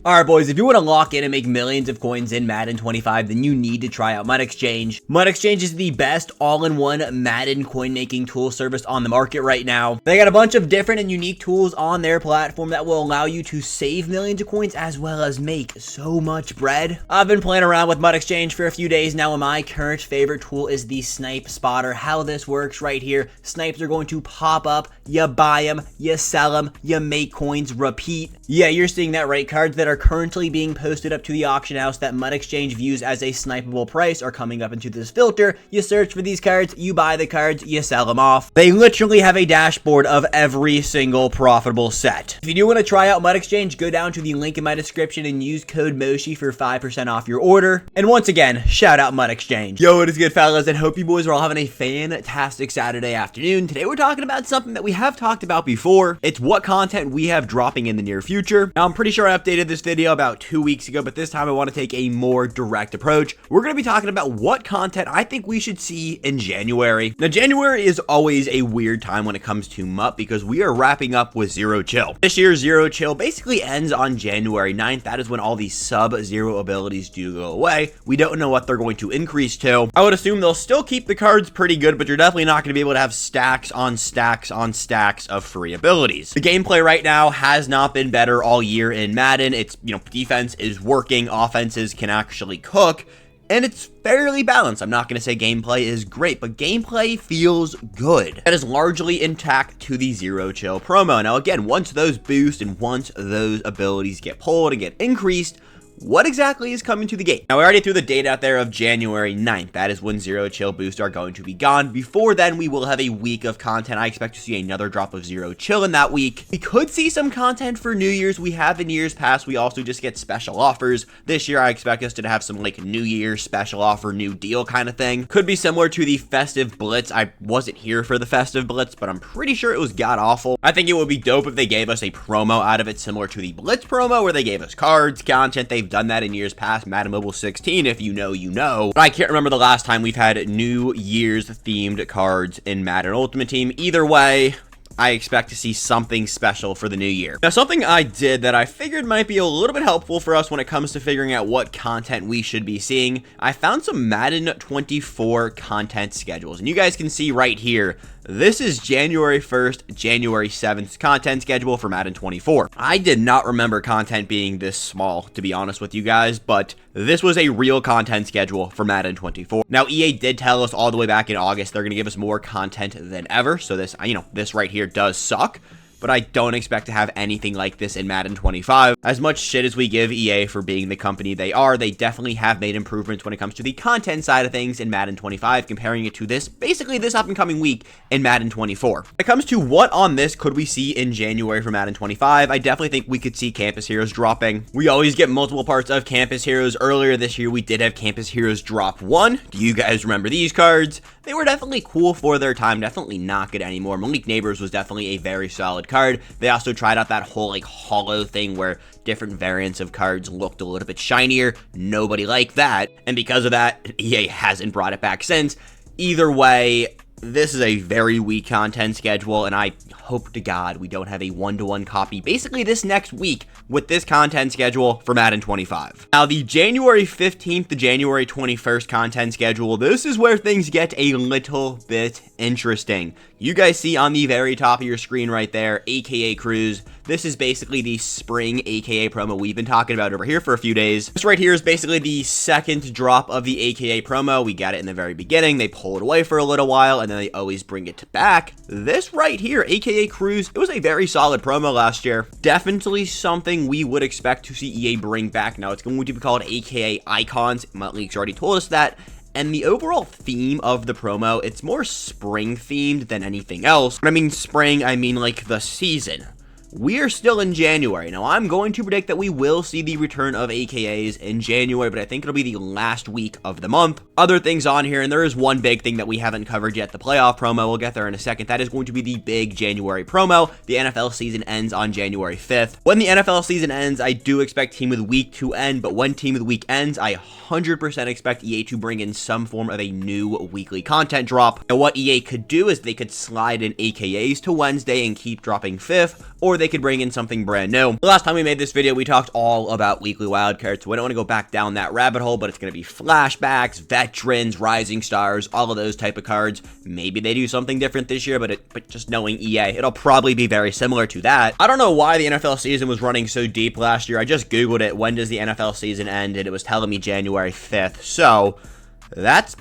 Alright boys, if you want to lock in and make millions of coins in Madden 25, then you need to try out Mud Exchange. Mud Exchange is the best all-in-one Madden coin making tool service on the market right now. They got a bunch of different and unique tools on their platform that will allow you to save millions of coins as well as make so much bread. I've been playing around with Mud Exchange for a few days now, and my current favorite tool is the Snipe Spotter. How this works right here, snipes are going to pop up, you buy them, you sell them, you make coins, repeat. Yeah, you're seeing that right. Cards that are currently being posted up to the auction house that Mud Exchange views as a snipeable price are coming up into this filter. You search for these cards, you buy the cards, you sell them off. They literally have a dashboard of every single profitable set. If you do want to try out Mud Exchange, go down to the link in my description and use code MOSHI for 5% off your order. And once again, shout out Mud Exchange. Yo, what is good, fellas? And hope you boys are all having a fantastic Saturday afternoon. Today we're talking about something that we have talked about before. It's what content we have dropping in the near future. Now, I'm pretty sure I updated this video about 2 weeks ago, but this time I want to take a more direct approach. We're going to be talking about what content I think we should see in January. Now, January is always a weird time when it comes to MUP because we are wrapping up with Zero Chill. This year's Zero Chill basically ends on January 9th. That is when all these sub-zero abilities do go away. We don't know what they're going to increase to. I would assume they'll still keep the cards pretty good, but you're definitely not going to be able to have stacks on stacks on stacks of free abilities. The gameplay right now has not been better all year in Madden. It's, defense is working, offenses can actually cook, and it's fairly balanced. I'm not going to say gameplay is great, but gameplay feels good. That is largely intact to the Zero Chill promo. Now, again, once those boost and once those abilities get pulled and get increased, what exactly is coming to the game? Now, we already threw the date out there of January 9th. That is when Zero Chill boosts are going to be gone. Before then, we will have a week of content. I expect to see another drop of Zero Chill in that week. We could see some content for New Year's. We have in years past. We also just get special offers. This year, I expect us to have some New Year special offer, new deal kind of thing. Could be similar to the Festive Blitz. I wasn't here for the Festive Blitz, but I'm pretty sure it was god-awful. I think it would be dope if they gave us a promo out of it similar to the Blitz promo where they gave us cards, content. They've done that in years past. Madden Mobile 16, if you know, you know. But I can't remember the last time we've had New Year's themed cards in Madden Ultimate Team. Either way, I expect to see something special for the new year. Now, something I did that I figured might be a little bit helpful for us when it comes to figuring out what content we should be seeing, I found some Madden 24 content schedules. And you guys can see right here, this is January 1st, January 7th content schedule for Madden 24. I did not remember content being this small, to be honest with you guys, but this was a real content schedule for Madden 24. Now, EA did tell us all the way back in August they're going to give us more content than ever, so this, this right here does suck. But I don't expect to have anything like this in Madden 25. As much shit as we give EA for being the company they are, they definitely have made improvements when it comes to the content side of things in Madden 25, comparing it to basically this up-and-coming week in Madden 24. When it comes to what on this could we see in January for Madden 25, I definitely think we could see Campus Heroes dropping. We always get multiple parts of Campus Heroes. Earlier this year, we did have Campus Heroes drop 1. Do you guys remember these cards? They were definitely cool for their time, definitely not good anymore. Malik Neighbors was definitely a very solid card. They also tried out that whole hollow thing where different variants of cards looked a little bit shinier. Nobody liked that. And because of that, EA hasn't brought it back since. Either way, this is a very weak content schedule, and I hope to God we don't have a one-to-one copy basically this next week with this content schedule for Madden 25. Now, the January 15th to January 21st content schedule, this is where things get a little bit interesting. You guys see on the very top of your screen right there, AKA Cruise. This is basically the spring AKA promo we've been talking about over here for a few days. This right here is basically the second drop of the AKA promo. We got it in the very beginning. They pull it away for a little while, and then they always bring it back. This right here, AKA Cruise, it was a very solid promo last year. Definitely something we would expect to see EA bring back. Now, it's going to be called AKA Icons. Leaks already told us that. And the overall theme of the promo, it's more spring themed than anything else. When I mean spring, I mean the season. We are still in January. Now, I'm going to predict that we will see the return of AKAs in January, but I think it'll be the last week of the month. Other things on here, and there is one big thing that we haven't covered yet, the playoff promo. We'll get there in a second. That is going to be the big January promo. The NFL season ends on January 5th. When the NFL season ends, I do expect Team of the Week to end, but when Team of the Week ends, I 100% expect EA to bring in some form of a new weekly content drop. Now, what EA could do is they could slide in AKAs to Wednesday and keep dropping 5th, or they they could bring in something brand new. The last time we made this video, we talked all about weekly wildcards, so we don't want to go back down that rabbit hole, but it's going to be flashbacks, veterans, rising stars, all of those type of cards. Maybe they do something different this year, but just knowing EA, it'll probably be very similar to that. I don't know why the NFL season was running so deep last year. I just Googled it, when does the NFL season end, and it was telling me January 5th, so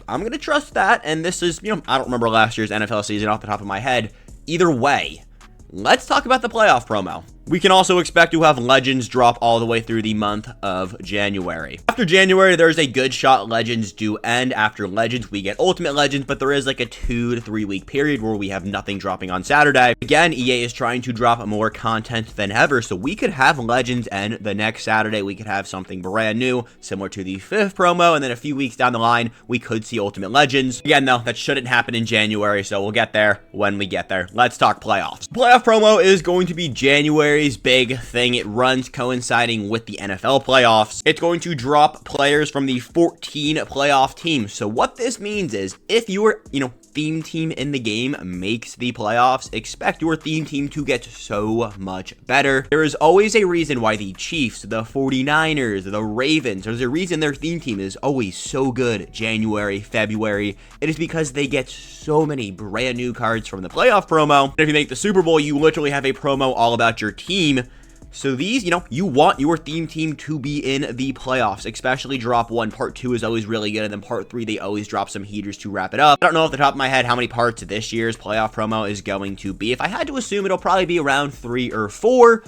I'm going to trust that, and this is, I don't remember last year's NFL season off the top of my head. Either way, let's talk about the playoff promo. We can also expect to have Legends drop all the way through the month of January. After January, there's a good shot Legends do end. After Legends, we get Ultimate Legends, but there is like a 2 to 3 week period where we have nothing dropping on Saturday. Again, EA is trying to drop more content than ever, so we could have Legends end the next Saturday. We could have something brand new, similar to the 5th promo, and then a few weeks down the line, we could see Ultimate Legends. Again, though, that shouldn't happen in January, so we'll get there when we get there. Let's talk playoffs. Playoff promo is going to be January's big thing. It runs coinciding with the NFL playoffs. It's going to drop players from the 14 playoff teams. So what this means is if your, theme team in the game makes the playoffs, expect your theme team to get so much better. There is always a reason why the Chiefs, the 49ers, the Ravens, there's a reason their theme team is always so good January, February. It is because they get so many brand new cards from the playoff promo. And if you make the Super Bowl, you literally have a promo all about your team. So these, you want your theme team to be in the playoffs, especially drop 1. Part 2 is always really good, and then part 3, they always drop some heaters to wrap it up. I don't know off the top of my head how many parts this year's playoff promo is going to be. If I had to assume, it'll probably be around 3 or 4.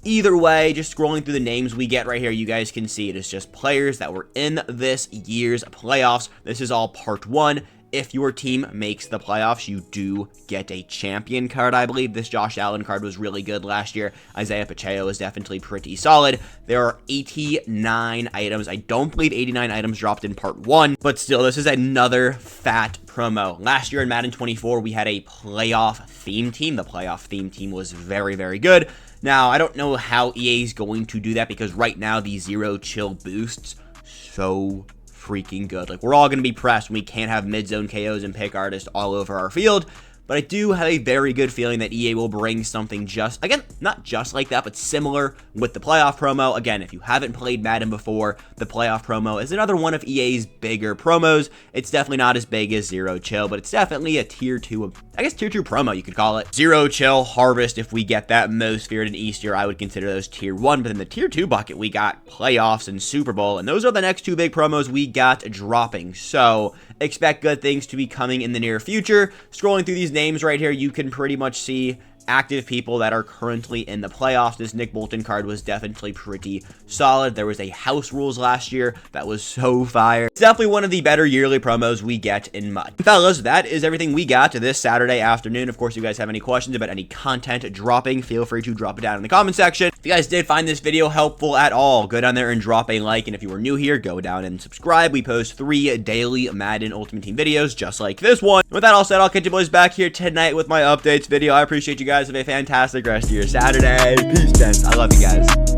Either way, just scrolling through the names we get right here, you guys can see it is just players that were in this year's playoffs. This is all part 1. If your team makes the playoffs, you do get a champion card, I believe. This Josh Allen card was really good last year. Isaiah Pacheco is definitely pretty solid. There are 89 items. I don't believe 89 items dropped in part 1, but still, this is another fat promo. Last year in Madden 24, we had a playoff theme team. The playoff theme team was very, very good. Now, I don't know how EA is going to do that because right now, the Zero Chill boosts so freaking good. Like, we're all going to be pressed when we can't have mid-zone KOs and pick artists all over our field. But I do have a very good feeling that EA will bring something just, again, not just like that, but similar with the playoff promo. Again, if you haven't played Madden before, the playoff promo is another one of EA's bigger promos. It's definitely not as big as Zero Chill, but it's definitely a tier 2, I guess tier 2 promo, you could call it. Zero Chill, Harvest, if we get that, Most Feared, and Easter, I would consider those tier 1, but in the tier 2 bucket, we got playoffs and Super Bowl, and those are the next 2 big promos we got dropping. So expect good things to be coming in the near future. Scrolling through these names right here, you can pretty much see active people that are currently in the playoffs. This Nick Bolton card was definitely pretty solid. There was a house rules last year that was so fire. It's definitely one of the better yearly promos we get in Mud. Fellas, that is everything we got this Saturday afternoon. Of course, if you guys have any questions about any content dropping, feel free to drop it down in the comment section. If you guys did find this video helpful at all, go down there and drop a like. And if you were new here, go down and subscribe. We post 3 daily Madden Ultimate Team videos just like this one. With that all said, I'll catch you boys back here tonight with my updates video. I appreciate you guys. Have a fantastic rest of your Saturday. Peace, gents. I love you guys.